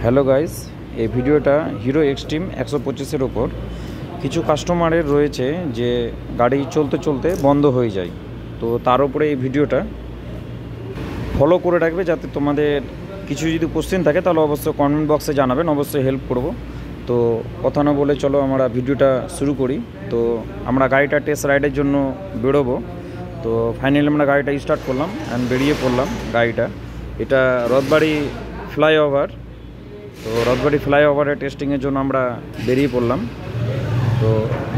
Hello guys, এই ভিডিওটা hero extreme 125-এর ওপর কিছু কাস্টমারের রয়েছে যে গাড়ি চলতে চলতে বন্ধ হয়ে যায়। তো তার উপরে এই ভিডিওটা ফলো করে রাখবে, যাতে তোমাদের কিছু যদি কোশ্চেন থাকে তাহলে অবশ্যই কমেন্ট বক্সে জানাবেন, অবশ্যই হেল্প করব। তো কথা না বলে চলো আমরা ভিডিওটা শুরু করি। তো আমরা গাড়িটা টেস্ট রাইডের জন্য বেরোবো। তো ফাইনালি আমরা গাড়িটা স্টার্ট করলাম অ্যান্ড বেরিয়ে পড়লাম। গাড়িটা এটা রথবাড়ি ফ্লাইওভার। তো রথবাড়ি ফ্লাইওভারের টেস্টিংয়ের জন্য আমরা বেরিয়ে পড়লাম। তো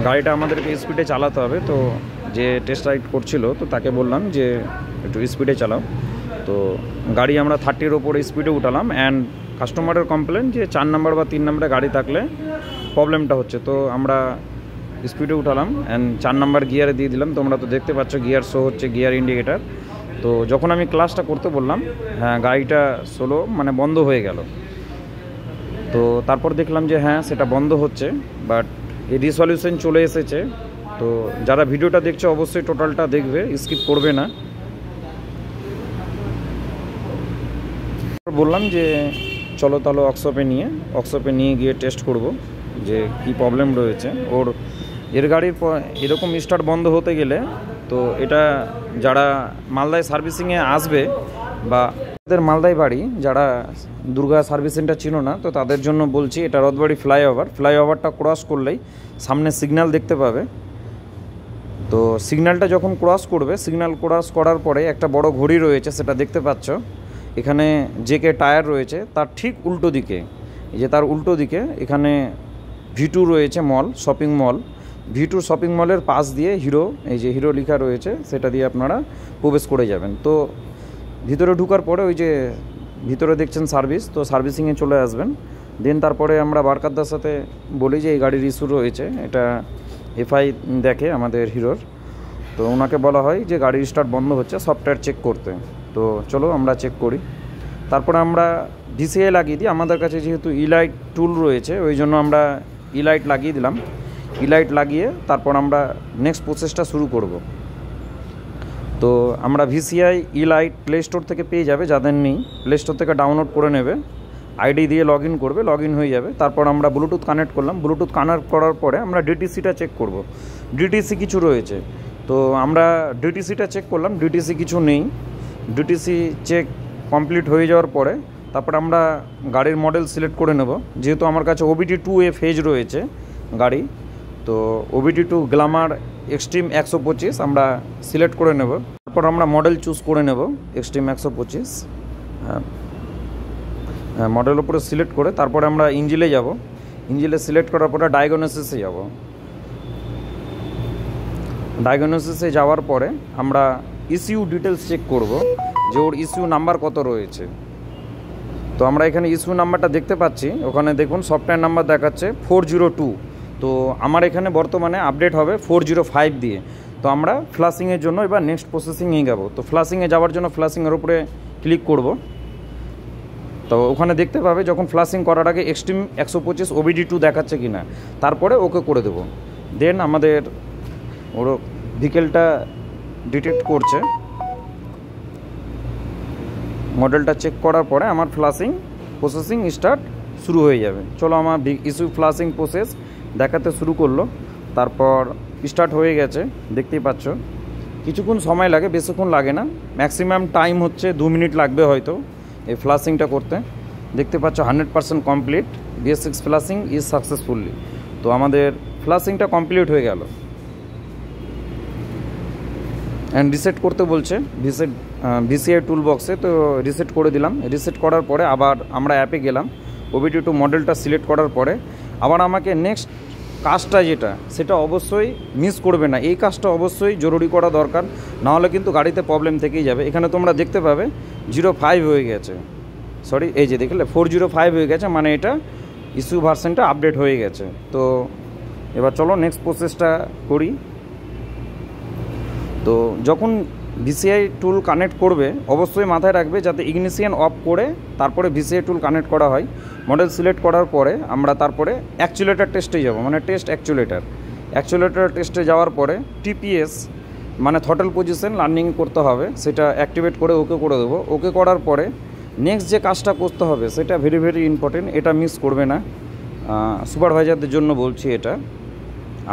গাড়িটা আমাদেরকে স্পিডে চালাতে হবে। তো যে টেস্ট রাইড করছিল তো তাকে বললাম যে একটু স্পিডে চালাও। তো গাড়ি আমরা 30-এর ওপরে স্পিডে উঠালাম। অ্যান্ড কাস্টমারের কমপ্লেন যে 4 নম্বর বা 3 নম্বরে গাড়ি থাকলে প্রবলেমটা হচ্ছে। তো আমরা স্পিডে উঠালাম অ্যান্ড 4 নম্বর গিয়ারে দিয়ে দিলাম। তোমরা তো দেখতে পাচ্ছ গিয়ার শো হচ্ছে, গিয়ার ইন্ডিকেটার। তো যখন আমি ক্লাসটা করতে বললাম, হ্যাঁ গাড়িটা স্লো মানে বন্ধ হয়ে গেল। তো তারপর দেখলাম যে হ্যাঁ সেটা বন্ধ হচ্ছে, বাট এই রিসলিউশন চলে এসেছে। তো যারা ভিডিওটা দেখছে অবশ্যই টোটালটা দেখবে, স্কিপ করবে না। বললাম যে চলো তাহলে ওয়ার্কশপে নিয়ে গিয়ে টেস্ট করব যে কি প্রবলেম রয়েছে ওর। এর গাড়ির এরকম স্টার্ট বন্ধ হতে গেলে তো এটা যারা মালদায় সার্ভিসিংয়ে আসবে বা তাদের মালদায় বাড়ি, যারা দুর্গা সার্ভিস সেন্টার ছিল না, তো তাদের জন্য বলছি এটা রথবাড়ি ফ্লাইওভারটা ক্রস করলেই সামনে সিগন্যাল দেখতে পাবে। তো সিগন্যালটা যখন ক্রস করবে, সিগন্যাল ক্রস করার পরে একটা বড় ঘড়ি রয়েছে, সেটা দেখতে পাচ্ছ। এখানে জেকে টায়ার রয়েছে, তার ঠিক উল্টো দিকে, এই যে তার উল্টো দিকে এখানে V2 রয়েছে মল, শপিং মল। V2 শপিং মলের পাশ দিয়ে হিরো, এই যে হিরো লেখা রয়েছে, সেটা দিয়ে আপনারা প্রবেশ করে যাবেন। তো ভিতরে ঢোকার পরে ওই যে ভিতরে দেখছেন সার্ভিস, তো সার্ভিসিংয়ে চলে আসবেন। দেন তারপরে আমরা বারকারদার সাথে বলি যে এই গাড়ির ইস্যু রয়েছে, এটা FI দেখে আমাদের হিরোর। তো ওনাকে বলা হয় যে গাড়ির স্টার্ট বন্ধ হচ্ছে, সফটওয়্যার চেক করতে। তো চলো আমরা চেক করি। তারপরে আমরা DCI লাগিয়ে দিই। আমাদের কাছে যেহেতু ইলাইট টুল রয়েছে, ওই জন্য আমরা ইলাইট লাগিয়ে দিলাম। ইলাইট লাগিয়ে তারপর আমরা নেক্সট প্রসেসটা শুরু করব। তো আমরা VCI ইলাইট প্লে স্টোর থেকে পেয়ে যাবে, যাদের নেই প্লে স্টোর থেকে ডাউনলোড করে নেবে, ID দিয়ে লগ ইন করবে, লগ ইন হয়ে যাবে। তারপর আমরা ব্লুটুথ কানেক্ট করলাম। ব্লুটুথ কানেক্ট করার পরে আমরা DTCটা চেক করব, DTC কিছু রয়েছে। তো আমরা DTCটা চেক করলাম, DTC কিছু নেই। DTC চেক কমপ্লিট হয়ে যাওয়ার পরে তারপর আমরা গাড়ির মডেল সিলেক্ট করে নেব। যেহেতু আমার কাছে OBD2A ফেজ রয়েছে গাড়ি, তো OBD2 গ্ল্যামার এক্সট্রিম 125 আমরা সিলেক্ট করে নেব। তারপর আমরা মডেল চুজ করে নেব এক্সট্রিম 125। মডেল উপরে সিলেক্ট করে তারপরে আমরা ইঞ্জিলে যাব। ইঞ্জিলে সিলেক্ট করার পরে ডায়াগনোসিসে যাব। ডায়াগনোসিসে যাওয়ার পরে আমরা ইস্যু ডিটেলস চেক করব যে ওর ইস্যু নাম্বার কত রয়েছে। তো আমরা এখানে ইস্যু নাম্বারটা দেখতে পাচ্ছি, ওখানে দেখুন সফটওয়্যার নাম্বার দেখাচ্ছে 402। তো আমার এখানে বর্তমানে আপডেট হবে 405 দিয়ে। তো আমরা ফ্লাশিংয়ের জন্য এবার নেক্সট প্রসেসিংয়ে যাব। তো ফ্লাশিংয়ে যাওয়ার জন্য ফ্লাশিংয়ের উপরে ক্লিক করব। তো ওখানে দেখতে পাবে যখন ফ্লাশিং করার আগে এক্সট্রিম 125 OBD2 দেখাচ্ছে কি না, তারপরে ওকে করে দেবো। দেন আমাদের ওর ভেহিকেলটা ডিটেক্ট করছে, মডেলটা চেক করার পরে আমার ফ্লাশিং প্রসেসিং স্টার্ট শুরু হয়ে যাবে। চলো আমার ইস্যু ফ্লাশিং প্রসেস দেখাতে শুরু করলো। তারপর স্টার্ট হয়ে গেছে, দেখতেই পাচ্ছ। কিছুক্ষণ সময় লাগে, বেশিক্ষণ লাগে না, ম্যাক্সিমাম টাইম হচ্ছে 2 মিনিট লাগবে হয়তো এই ফ্লাশিংটা করতে। দেখতে পাচ্ছ 100% complete, BS6 flushing is successfully. তো আমাদের ফ্লাশিংটা কমপ্লিট হয়ে গেল। অ্যান্ড রিসেট করতে বলছে VCI টুল বক্সে, তো রিসেট করে দিলাম। রিসেট করার পরে আবার আমরা অ্যাপে গেলাম। OBD2 মডেলটা সিলেক্ট করার পরে আবার আমাকে নেক্সট কাজটা যেটা, সেটা অবশ্যই মিস করবে না। এই কাজটা অবশ্যই জরুরি করা দরকার, নাহলে কিন্তু গাড়িতে প্রবলেম থেকেই যাবে। এখানে তোমরা দেখতে পাবে 05 হয়ে গেছে, সরি এই যে দেখলে 405 হয়ে গেছে, মানে এটা ইস্যু ভার্সনটা আপডেট হয়ে গেছে। তো এবার চলো নেক্সট প্রসেসটা করি। তো যখন VCI টুল কানেক্ট করবে অবশ্যই মাথায় রাখবে যাতে ইগনিশিয়ান অফ করে তারপরে VCI টুল কানেক্ট করা হয়। মডেল সিলেক্ট করার পরে আমরা তারপরে অ্যাকচুয়েটার টেস্টে যাব, মানে টেস্ট অ্যাকচুয়েটার টেস্টে যাওয়ার পরে TPS মানে থ্রটল পজিশন লার্নিং করতে হবে, সেটা অ্যাক্টিভেট করে ওকে করে দেবো। ওকে করার পরে নেক্সট যে কাজটা করতে হবে সেটা ভেরি ভেরি ইম্পর্টেন্ট, এটা মিস করবে না। সুপারভাইজারদের জন্য বলছি এটা,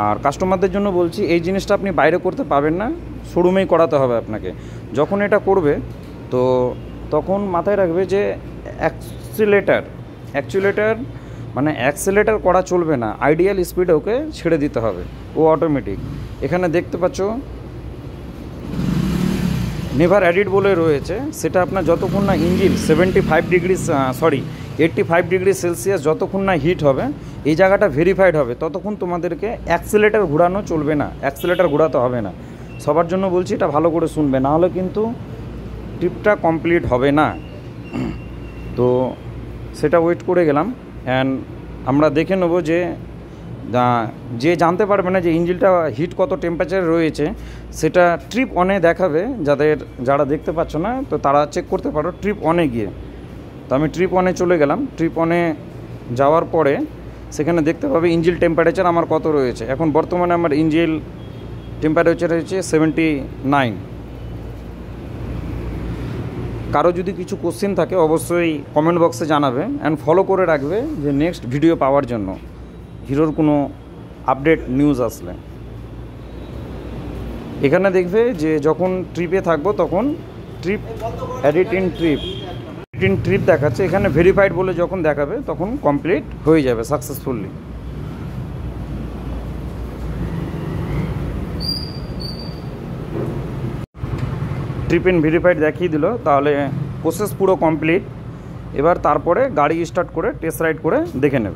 আর কাস্টমারদের জন্য বলছি এই জিনিসটা আপনি বাইরে করতে পাবেন না, শোরুমেই করাতে হবে আপনাকে। যখন এটা করবে তো তখন মাথায় রাখবে যে অ্যাকচুলেটার মানে অ্যাক্সেলেটার করা চলবে না, আইডিয়াল স্পিডে ওকে ছেড়ে দিতে হবে, ও অটোমেটিক। এখানে দেখতে পাচ্ছ নেভার অ্যাডিড বলে রয়েছে, সেটা আপনার যতক্ষণ না ইঞ্জিন 85 ডিগ্রি সেলসিয়াস যতক্ষণ না হিট হবে, এই জায়গাটা ভেরিফাইড হবে, ততক্ষণ তোমাদেরকে অ্যাক্সেলেটার ঘোরানো চলবে না, অ্যাক্সেলেটার ঘোরাতে হবে না। সবার জন্য বলছি এটা ভালো করে শুনবে, না হলে কিন্তু ট্রিপটা কমপ্লিট হবে না। তো সেটা ওয়েট করে গেলাম, অ্যান্ড আমরা দেখে নেবো যে জানতে পারবে না যে ইঞ্জিনটা হিট কত টেম্পারেচার রয়েছে, সেটা ট্রিপ অনে দেখাবে। যারা দেখতে পাচ্ছ না তো তারা চেক করতে পারো ট্রিপ অনে গিয়ে। তো আমি ট্রিপ অনে চলে গেলাম, ট্রিপ অনে যাওয়ার পরে সেখানে দেখতে পাবে ইঞ্জিন টেম্পারেচার আমার কত রয়েছে। এখন বর্তমানে আমার ইঞ্জিন টেম্পারেচার হয়েছে 79। কারো যদি কিছু কোশ্চেন থাকে অবশ্যই কমেন্ট বক্সে জানাবে, অ্যান্ড ফলো করে রাখবে যে নেক্সট ভিডিও পাওয়ার জন্য হিরোর কোনো আপডেট নিউজ আসলে। এখানে দেখবে যে যখন ট্রিপে থাকবো তখন এডিট ইন ট্রিপ দেখাচ্ছে, এখানে ভেরিফাইড বলে যখন দেখাবে তখন কমপ্লিট হয়ে যাবে সাকসেসফুলি। ট্রিপ ইন ভেরিফাইড দেখিয়ে দিল, তাহলে প্রসেস পুরো কমপ্লিট। এবার তারপরে গাড়ি স্টার্ট করে টেস্ট রাইড করে দেখে নেবে।